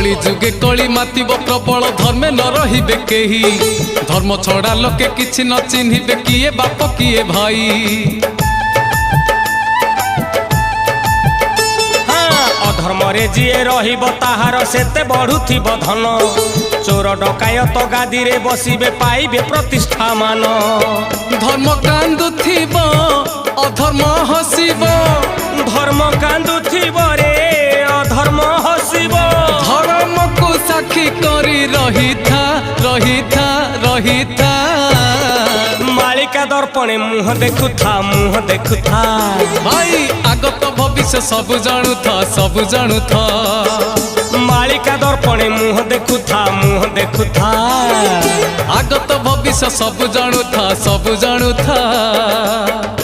कली जुगे कली मातिब प्रबल धर्मे न रहिबे केही धर्म छड़ा लोके किछि न चिन्हिबे किए बाप किए भाई। अधर्मरे जीए रहिब ताहार सेते बढ़ुथिब धन चोर डकायत गादी रे बसिबे पाइबे प्रतिष्ठा मान। धर्म कांदुथिब अधर्म हसिब धर्म कांदुथिब रे अधर्म हसिब धर्म को साक्षी करी रहिथा रहिथा रहिथा। मालिका दर्पणे मुह देखुथा भाई आगत भविष्य सब जानू था सब जानू था। मालिका दर्पणे मुह देखुथा आगत भविष्य सब जानू था सब जानू था।